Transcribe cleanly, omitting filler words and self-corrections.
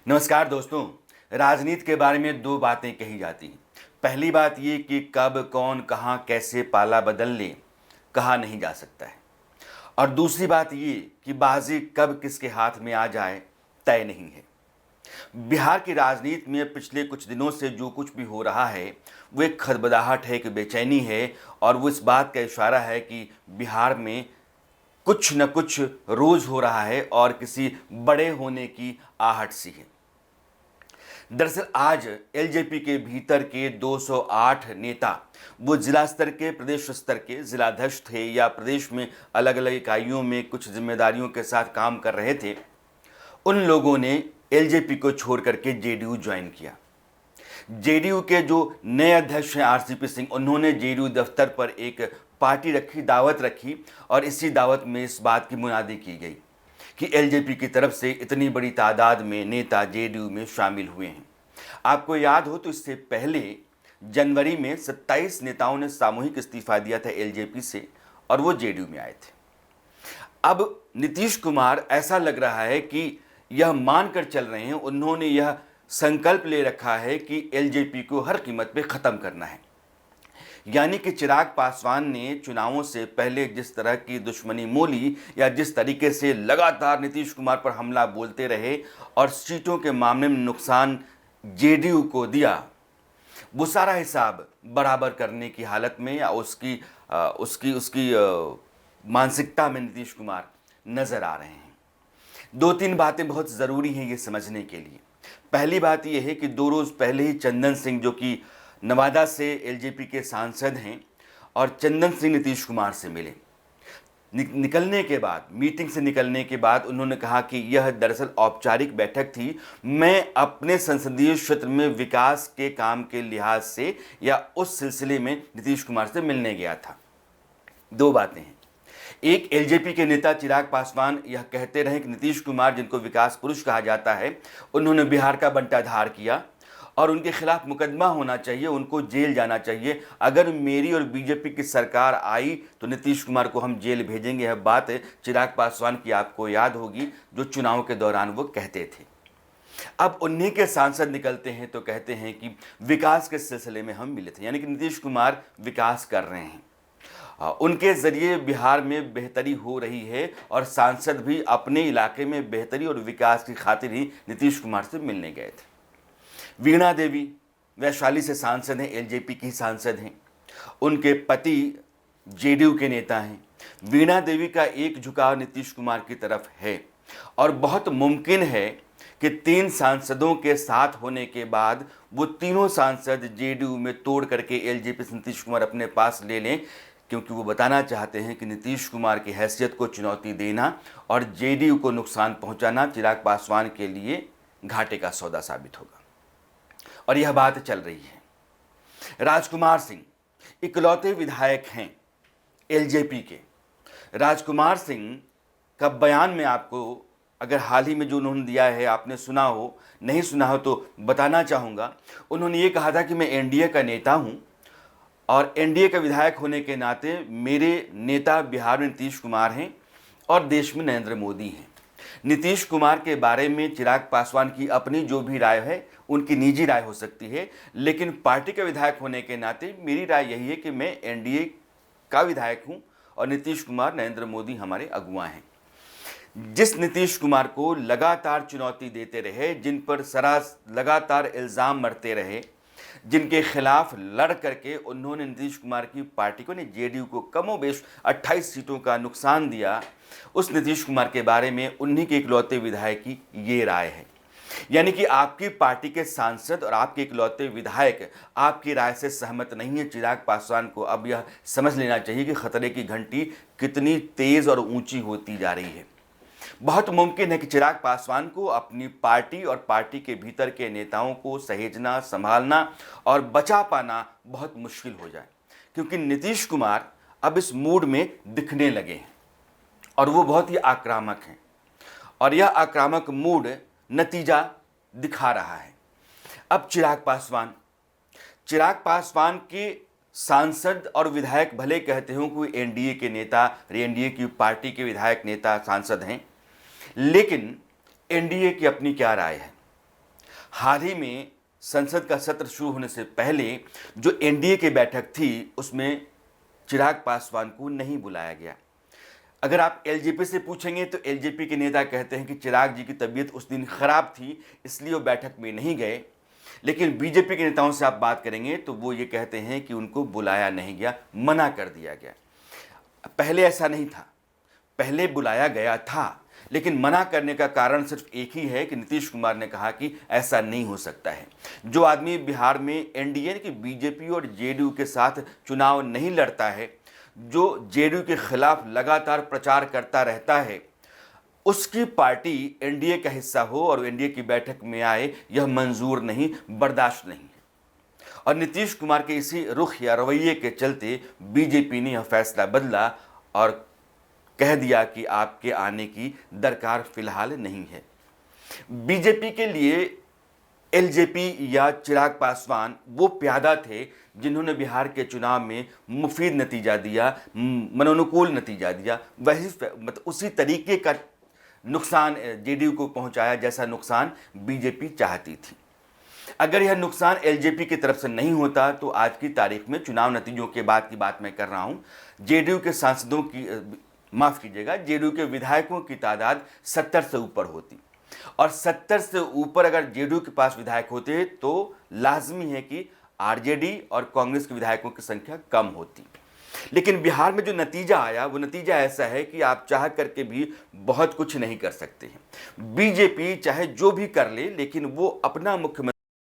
नमस्कार दोस्तों। राजनीति के बारे में दो बातें कही जाती हैं। पहली बात ये कि कब कौन कहाँ कैसे पाला बदल ले कहा नहीं जा सकता है, और दूसरी बात ये कि बाजी कब किसके हाथ में आ जाए तय नहीं है। बिहार की राजनीति में पिछले कुछ दिनों से जो कुछ भी हो रहा है वो एक खदबदाहट है, एक बेचैनी है, और वो इस बात का इशारा है कि बिहार में कुछ न कुछ रोज हो रहा है और किसी बड़े होने की आहट सी है। दरअसल आज एलजेपी के भीतर के 208 नेता, वो जिला स्तर के, प्रदेश स्तर के जिलाध्यक्ष थे या प्रदेश में अलग अलग इकाइयों में कुछ जिम्मेदारियों के साथ काम कर रहे थे, उन लोगों ने एलजेपी को छोड़ करके जेडीयू ज्वाइन किया। जेडीयू के जो नए अध्यक्ष हैं आरसीपी सिंह, उन्होंने जेडीयू दफ्तर पर एक पार्टी रखी, दावत रखी, और इसी दावत में इस बात की मुनादी की गई कि एलजेपी की तरफ से इतनी बड़ी तादाद में नेता जेडीयू में शामिल हुए हैं। आपको याद हो तो इससे पहले जनवरी में 27 नेताओं ने सामूहिक इस्तीफा दिया था एलजेपी से और वो जेडीयू में आए थे। अब नीतीश कुमार, ऐसा लग रहा है कि यह मानकर चल रहे हैं, उन्होंने यह संकल्प ले रखा है कि एलजेपी को हर कीमत पे ख़त्म करना है। यानी कि चिराग पासवान ने चुनावों से पहले जिस तरह की दुश्मनी मोली या जिस तरीके से लगातार नीतीश कुमार पर हमला बोलते रहे और सीटों के मामले में नुकसान जेडीयू को दिया, वो सारा हिसाब बराबर करने की हालत में या उसकी मानसिकता में नीतीश कुमार नज़र आ रहे हैं। दो तीन बातें बहुत ज़रूरी हैं ये समझने के लिए। पहली बात यह है कि 2 रोज़ पहले ही चंदन सिंह, जो कि नवादा से एलजेपी के सांसद हैं, और चंदन सिंह नीतीश कुमार से मिले। निकलने के बाद, मीटिंग से निकलने के बाद उन्होंने कहा कि यह दरअसल औपचारिक बैठक थी, मैं अपने संसदीय क्षेत्र में विकास के काम के लिहाज से या उस सिलसिले में नीतीश कुमार से मिलने गया था। दो बातें हैं। एक, एलजेपी के नेता चिराग पासवान यह कहते रहे कि नीतीश कुमार, जिनको विकास पुरुष कहा जाता है, उन्होंने बिहार का बंटाधार किया और उनके खिलाफ मुकदमा होना चाहिए, उनको जेल जाना चाहिए। अगर मेरी और बीजेपी की सरकार आई तो नीतीश कुमार को हम जेल भेजेंगे। यह बात चिराग पासवान की आपको याद होगी, जो चुनाव के दौरान वो कहते थे। अब उन्हीं के सांसद निकलते हैं तो कहते हैं कि विकास के सिलसिले में हम मिले थे, यानी कि नीतीश कुमार विकास कर रहे हैं, उनके ज़रिए बिहार में बेहतरी हो रही है, और सांसद भी अपने इलाके में बेहतरी और विकास की खातिर ही नीतीश कुमार से मिलने गए थे। वीणा देवी वैशाली से सांसद हैं, एलजेपी की सांसद हैं, उनके पति जेडीयू के नेता हैं। वीणा देवी का एक झुकाव नीतीश कुमार की तरफ है, और बहुत मुमकिन है कि 3 सांसदों के साथ होने के बाद वो तीनों सांसद जेडीयू में तोड़ करके एलजेपी से नीतीश कुमार अपने पास ले लें, क्योंकि वो बताना चाहते हैं कि नीतीश कुमार की हैसियत को चुनौती देना और जेडीयू को नुकसान पहुंचाना चिराग पासवान के लिए घाटे का सौदा साबित होगा। और यह बात चल रही है। राजकुमार सिंह इकलौते विधायक हैं एलजेपी के। राजकुमार सिंह का बयान में आपको, अगर हाल ही में जो उन्होंने दिया है आपने सुना हो, नहीं सुना हो तो बताना चाहूँगा। उन्होंने ये कहा था कि मैं एनडीए का नेता हूँ और एनडीए का विधायक होने के नाते मेरे नेता बिहार में नीतीश कुमार हैं और देश में नरेंद्र मोदी हैं। नीतीश कुमार के बारे में चिराग पासवान की अपनी जो भी राय है, उनकी निजी राय हो सकती है, लेकिन पार्टी का विधायक होने के नाते मेरी राय यही है कि मैं एनडीए का विधायक हूं और नीतीश कुमार, नरेंद्र मोदी हमारे अगुआ हैं। जिस नीतीश कुमार को लगातार चुनौती देते रहे, जिन पर लगातार इल्ज़ाम मरते रहे, जिनके खिलाफ लड़ करके उन्होंने नीतीश कुमार की पार्टी को, जेडीयू को कमोबेश 28 सीटों का नुकसान दिया, उस नीतीश कुमार के बारे में उन्हीं के इकलौते विधायक की ये राय है। यानी कि आपकी पार्टी के सांसद और आपके इकलौते विधायक आपकी राय से सहमत नहीं है। चिराग पासवान को अब यह समझ लेना चाहिए कि खतरे की घंटी कितनी तेज और ऊंची होती जा रही है। बहुत मुमकिन है कि चिराग पासवान को अपनी पार्टी और पार्टी के भीतर के नेताओं को सहेजना, संभालना और बचा पाना बहुत मुश्किल हो जाए, क्योंकि नीतीश कुमार अब इस मूड में दिखने लगे हैं और वो बहुत ही आक्रामक हैं, और यह आक्रामक मूड नतीजा दिखा रहा है। अब चिराग पासवान के सांसद और विधायक भले कहते हो कि एनडीए के नेता, एनडीए की पार्टी के विधायक, नेता, सांसद हैं, लेकिन एनडीए की अपनी क्या राय है? हाल ही में संसद का सत्र शुरू होने से पहले जो एनडीए की बैठक थी उसमें चिराग पासवान को नहीं बुलाया गया। अगर आप एलजेपी से पूछेंगे तो एलजेपी के नेता कहते हैं कि चिराग जी की तबीयत उस दिन खराब थी इसलिए वो बैठक में नहीं गए। लेकिन बीजेपी के नेताओं से आप बात करेंगे तो वो ये कहते हैं कि उनको बुलाया नहीं गया, मना कर दिया गया। पहले ऐसा नहीं था, पहले बुलाया गया था, लेकिन मना करने का कारण सिर्फ एक ही है कि नीतीश कुमार ने कहा कि ऐसा नहीं हो सकता है। जो आदमी बिहार में एनडीए की बीजेपी और जेडीयू के साथ चुनाव नहीं लड़ता है, जो जेडीयू के खिलाफ लगातार प्रचार करता रहता है, उसकी पार्टी एनडीए का हिस्सा हो और एनडीए की बैठक में आए, यह मंजूर नहीं, बर्दाश्त नहीं है। और नीतीश कुमार के इसी रुख या रवैये के चलते बीजेपी ने यह फैसला बदला और कह दिया कि आपके आने की दरकार फिलहाल नहीं है। बीजेपी के लिए एलजेपी या चिराग पासवान वो प्यादा थे जिन्होंने बिहार के चुनाव में मुफीद नतीजा दिया, मनोनुकूल नतीजा दिया। वही मतलब उसी तरीके का नुकसान जेडीयू को पहुंचाया जैसा नुकसान बीजेपी चाहती थी। अगर यह नुकसान एलजेपी की तरफ से नहीं होता तो आज की तारीख में चुनाव नतीजों के बाद की बात मैं कर रहा हूं, जेडीयू के सांसदों की माफ कीजिएगा, जेडीयू के विधायकों की तादाद 70 से ऊपर होती और 70 से ऊपर अगर जेडीयू के पास विधायक होते तो लाजमी है कि आरजेडी और कांग्रेस के विधायकों की संख्या कम होती। लेकिन बिहार में जो नतीजा आया वो नतीजा ऐसा है कि आप चाह करके भी बहुत कुछ नहीं कर सकते हैं। बीजेपी चाहे जो भी कर ले लेकिन वो अपना मुख्यमंत्री